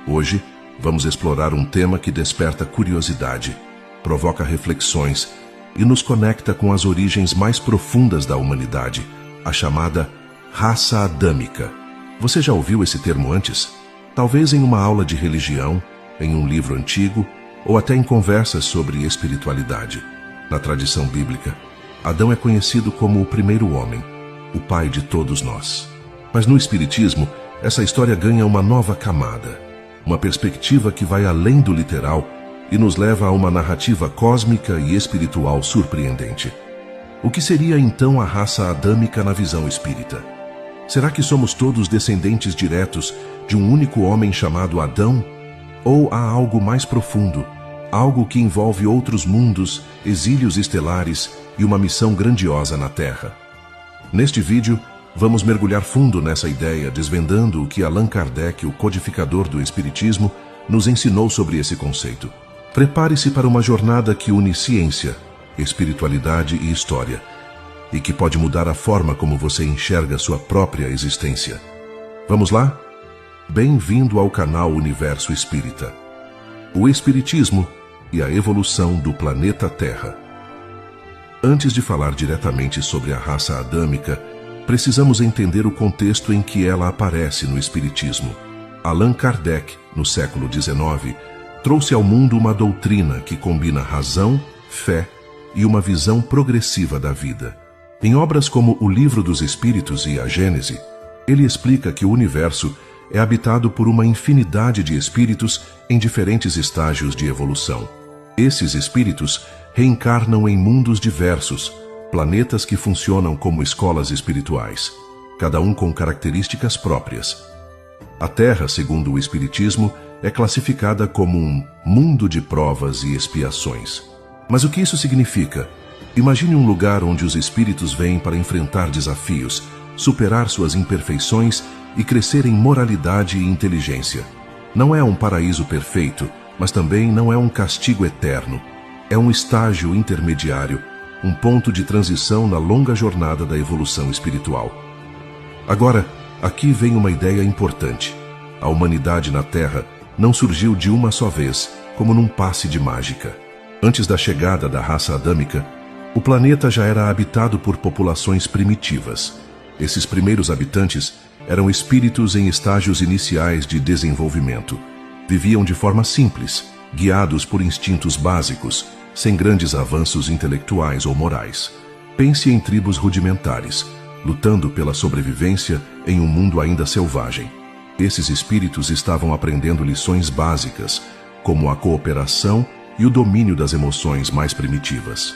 Hoje, vamos explorar um tema que desperta curiosidade, provoca reflexões e nos conecta com as origens mais profundas da humanidade, a chamada raça adâmica. Você já ouviu esse termo antes? Talvez em uma aula de religião, em um livro antigo ou até em conversas sobre espiritualidade. Na tradição bíblica, Adão é conhecido como o primeiro homem, o pai de todos nós. Mas no Espiritismo, essa história ganha uma nova camada, uma perspectiva que vai além do literal e nos leva a uma narrativa cósmica e espiritual surpreendente. O que seria então a raça adâmica na visão espírita? Será que somos todos descendentes diretos de um único homem chamado Adão? Ou há algo mais profundo, algo que envolve outros mundos, exílios estelares e uma missão grandiosa na Terra? Neste vídeo, vamos mergulhar fundo nessa ideia, desvendando o que Allan Kardec, o codificador do Espiritismo, nos ensinou sobre esse conceito. Prepare-se para uma jornada que une ciência, espiritualidade e história, e que pode mudar a forma como você enxerga sua própria existência. Vamos lá? Bem-vindo ao canal Universo Espírita. O Espiritismo e a evolução do planeta Terra. Antes de falar diretamente sobre a raça adâmica, precisamos entender o contexto em que ela aparece no Espiritismo. Allan Kardec, no século XIX, trouxe ao mundo uma doutrina que combina razão, fé e uma visão progressiva da vida. Em obras como O Livro dos Espíritos e a Gênese, ele explica que o universo é habitado por uma infinidade de espíritos em diferentes estágios de evolução. Esses espíritos reencarnam em mundos diversos, planetas que funcionam como escolas espirituais, cada um com características próprias. A Terra, segundo o Espiritismo, é classificada como um mundo de provas e expiações. Mas o que isso significa? Imagine um lugar onde os espíritos vêm para enfrentar desafios, superar suas imperfeições e crescer em moralidade e inteligência. Não é um paraíso perfeito, mas também não é um castigo eterno. É um estágio intermediário, um ponto de transição na longa jornada da evolução espiritual. Agora, aqui vem uma ideia importante. A humanidade na Terra não surgiu de uma só vez, como num passe de mágica. Antes da chegada da raça adâmica, o planeta já era habitado por populações primitivas. Esses primeiros habitantes eram espíritos em estágios iniciais de desenvolvimento. Viviam de forma simples, guiados por instintos básicos, sem grandes avanços intelectuais ou morais. Pense em tribos rudimentares, lutando pela sobrevivência em um mundo ainda selvagem. Esses espíritos estavam aprendendo lições básicas, como a cooperação e o domínio das emoções mais primitivas.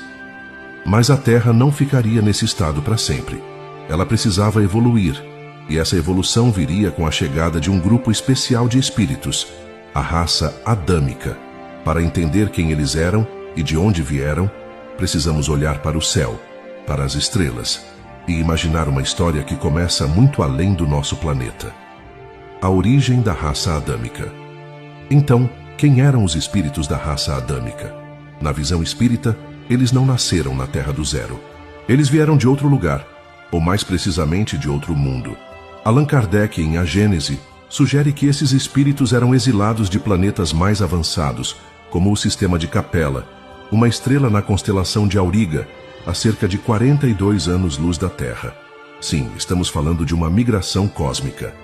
Mas a Terra não ficaria nesse estado para sempre. Ela precisava evoluir, e essa evolução viria com a chegada de um grupo especial de espíritos, a raça adâmica. Para entender quem eles eram e de onde vieram, precisamos olhar para o céu, para as estrelas, e imaginar uma história que começa muito além do nosso planeta. A origem da raça adâmica. Então, quem eram os espíritos da raça adâmica? Na visão espírita, eles não nasceram na Terra do Zero. Eles vieram de outro lugar, ou mais precisamente de outro mundo. Allan Kardec, em A Gênese, sugere que esses espíritos eram exilados de planetas mais avançados, como o sistema de Capela, uma estrela na constelação de Auriga, a cerca de 42 anos-luz da Terra. Sim, estamos falando de uma migração cósmica.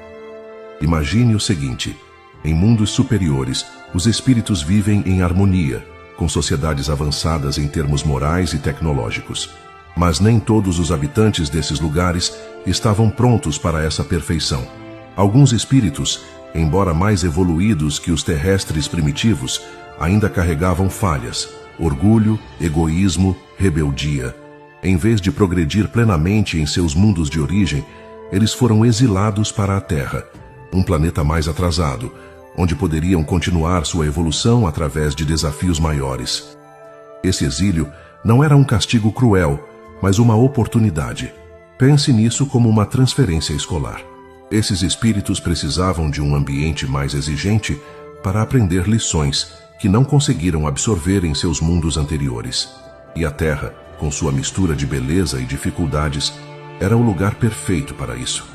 Imagine o seguinte: em mundos superiores, os espíritos vivem em harmonia, com sociedades avançadas em termos morais e tecnológicos. Mas nem todos os habitantes desses lugares estavam prontos para essa perfeição. Alguns espíritos, embora mais evoluídos que os terrestres primitivos, ainda carregavam falhas, orgulho, egoísmo, rebeldia. Em vez de progredir plenamente em seus mundos de origem, eles foram exilados para a Terra, um planeta mais atrasado, onde poderiam continuar sua evolução através de desafios maiores. Esse exílio não era um castigo cruel, mas uma oportunidade. Pense nisso como uma transferência escolar. Esses espíritos precisavam de um ambiente mais exigente para aprender lições que não conseguiram absorver em seus mundos anteriores. E a Terra, com sua mistura de beleza e dificuldades, era o lugar perfeito para isso.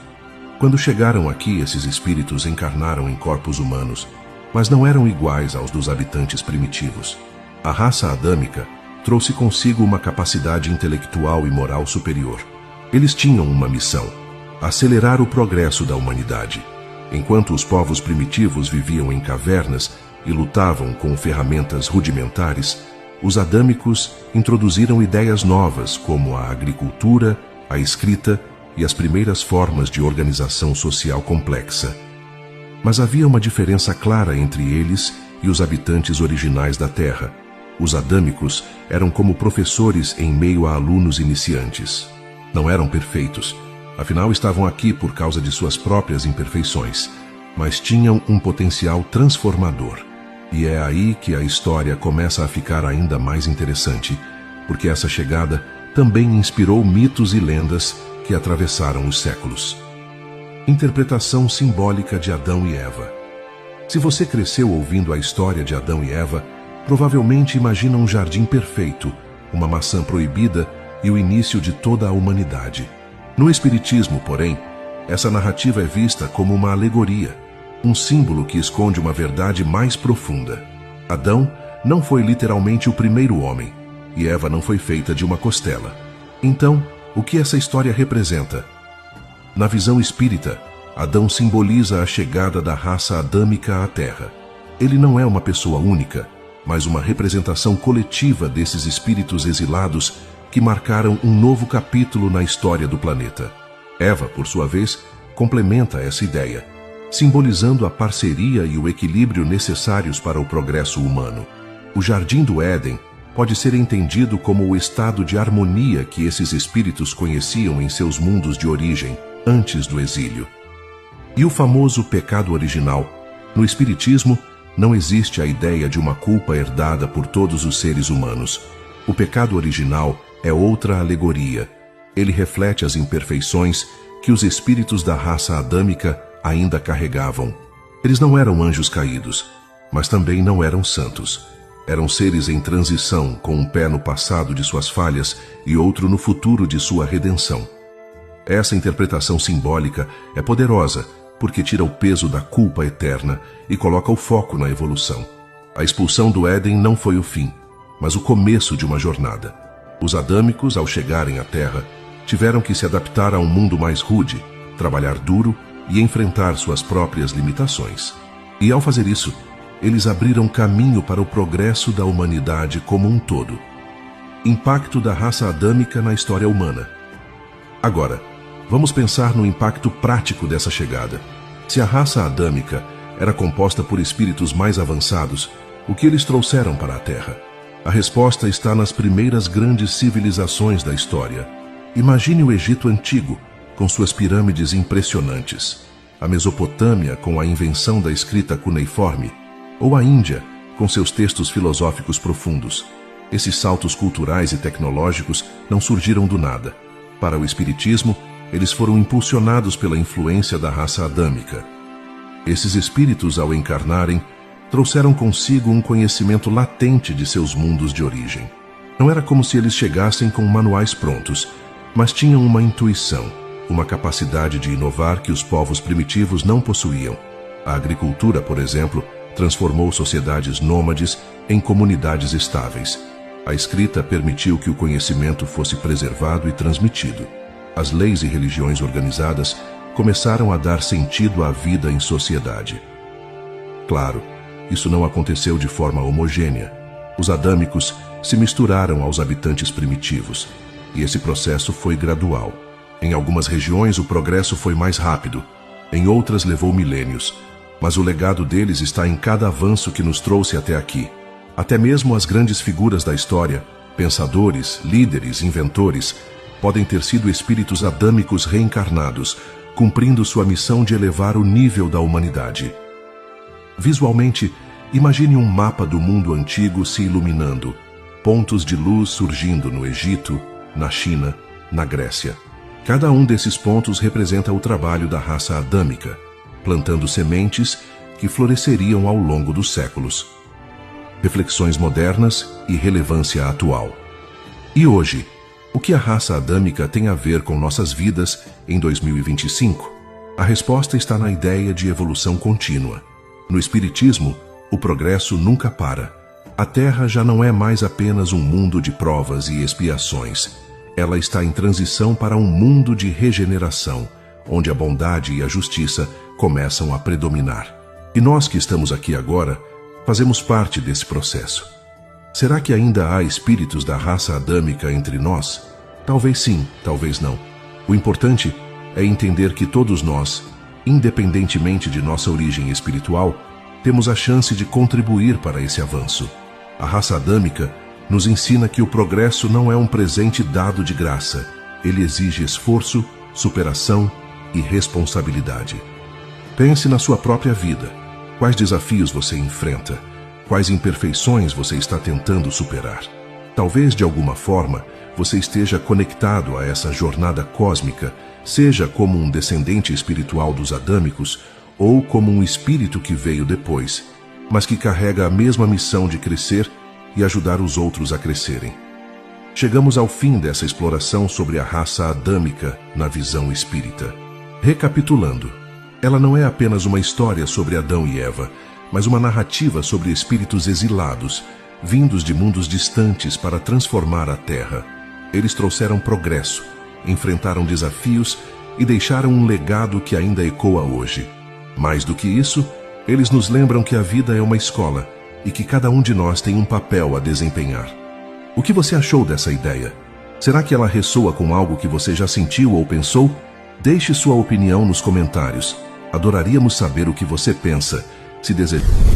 Quando chegaram aqui, esses espíritos encarnaram em corpos humanos mas não eram iguais aos dos habitantes primitivos. A raça adâmica trouxe consigo uma capacidade intelectual e moral superior. Eles tinham uma missão: acelerar o progresso da humanidade. Enquanto os povos primitivos viviam em cavernas e lutavam com ferramentas rudimentares, os adâmicos introduziram ideias novas como a agricultura, a escrita e as primeiras formas de organização social complexa. Mas havia uma diferença clara entre eles e os habitantes originais da Terra. Os adâmicos eram como professores em meio a alunos iniciantes. Não eram perfeitos, afinal estavam aqui por causa de suas próprias imperfeições, mas tinham um potencial transformador. E é aí que a história começa a ficar ainda mais interessante, porque essa chegada também inspirou mitos e lendas que atravessaram os séculos. Interpretação simbólica de Adão e Eva. Se você cresceu ouvindo a história de Adão e Eva, provavelmente imagina um jardim perfeito, uma maçã proibida e o início de toda a humanidade. No Espiritismo, porém, essa narrativa é vista como uma alegoria, um símbolo que esconde uma verdade mais profunda. Adão não foi literalmente o primeiro homem, e Eva não foi feita de uma costela. Então, o que essa história representa? Na visão espírita, Adão simboliza a chegada da raça adâmica à Terra. Ele não é uma pessoa única, mas uma representação coletiva desses espíritos exilados que marcaram um novo capítulo na história do planeta. Eva, por sua vez, complementa essa ideia, simbolizando a parceria e o equilíbrio necessários para o progresso humano. O Jardim do Éden pode ser entendido como o estado de harmonia que esses espíritos conheciam em seus mundos de origem, antes do exílio. E o famoso pecado original? No Espiritismo, não existe a ideia de uma culpa herdada por todos os seres humanos. O pecado original é outra alegoria. Ele reflete as imperfeições que os espíritos da raça adâmica ainda carregavam. Eles não eram anjos caídos, mas também não eram santos. Eram seres em transição, com um pé no passado de suas falhas e outro no futuro de sua redenção. Essa interpretação simbólica é poderosa, porque tira o peso da culpa eterna e coloca o foco na evolução. A expulsão do Éden não foi o fim, mas o começo de uma jornada. Os adâmicos, ao chegarem à Terra, tiveram que se adaptar a um mundo mais rude, trabalhar duro e enfrentar suas próprias limitações. E ao fazer isso, eles abriram caminho para o progresso da humanidade como um todo. Impacto da raça adâmica na história humana. Agora, vamos pensar no impacto prático dessa chegada. Se a raça adâmica era composta por espíritos mais avançados, o que eles trouxeram para a Terra? A resposta está nas primeiras grandes civilizações da história. Imagine o Egito Antigo, com suas pirâmides impressionantes, a Mesopotâmia com a invenção da escrita cuneiforme, ou a Índia com seus textos filosóficos profundos. Esses saltos culturais e tecnológicos não surgiram do nada. Para o Espiritismo, eles foram impulsionados pela influência da raça adâmica. Esses espíritos, ao encarnarem, trouxeram consigo um conhecimento latente de seus mundos de origem. Não era como se eles chegassem com manuais prontos, mas tinham uma intuição, uma capacidade de inovar que os povos primitivos não possuíam. A agricultura, por exemplo, transformou sociedades nômades em comunidades estáveis. A escrita permitiu que o conhecimento fosse preservado e transmitido. As leis e religiões organizadas começaram a dar sentido à vida em sociedade. Claro, isso não aconteceu de forma homogênea. Os adâmicos se misturaram aos habitantes primitivos, e esse processo foi gradual. Em algumas regiões o progresso foi mais rápido, em outras levou milênios, mas o legado deles está em cada avanço que nos trouxe até aqui. Até mesmo as grandes figuras da história, pensadores, líderes, inventores, podem ter sido espíritos adâmicos reencarnados, cumprindo sua missão de elevar o nível da humanidade. Visualmente, imagine um mapa do mundo antigo se iluminando, pontos de luz surgindo no Egito, na China, na Grécia. Cada um desses pontos representa o trabalho da raça adâmica, plantando sementes que floresceriam ao longo dos séculos. Reflexões modernas e relevância atual. E hoje, o que a raça adâmica tem a ver com nossas vidas em 2025? A resposta está na ideia de evolução contínua. No Espiritismo, O progresso nunca para. A Terra já não é mais apenas um mundo de provas e expiações. Ela está em transição para um mundo de regeneração, onde a bondade e a justiça começam a predominar. E nós que estamos aqui agora, fazemos parte desse processo. Será que ainda há espíritos da raça adâmica entre nós? Talvez sim, talvez não. O importante é entender que todos nós, independentemente de nossa origem espiritual, temos a chance de contribuir para esse avanço. A raça adâmica nos ensina que o progresso não é um presente dado de graça. Ele exige esforço, superação e responsabilidade. Pense na sua própria vida. Quais desafios você enfrenta? Quais imperfeições você está tentando superar? Talvez, de alguma forma, você esteja conectado a essa jornada cósmica, seja como um descendente espiritual dos adâmicos ou como um espírito que veio depois, mas que carrega a mesma missão de crescer e ajudar os outros a crescerem. Chegamos ao fim dessa exploração sobre a raça adâmica na visão espírita. Recapitulando, ela não é apenas uma história sobre Adão e Eva, mas uma narrativa sobre espíritos exilados, vindos de mundos distantes para transformar a Terra. Eles trouxeram progresso, enfrentaram desafios e deixaram um legado que ainda ecoa hoje. Mais do que isso, eles nos lembram que a vida é uma escola e que cada um de nós tem um papel a desempenhar. O que você achou dessa ideia? Será que ela ressoa com algo que você já sentiu ou pensou? Deixe sua opinião nos comentários. Adoraríamos saber o que você pensa. Se desejar.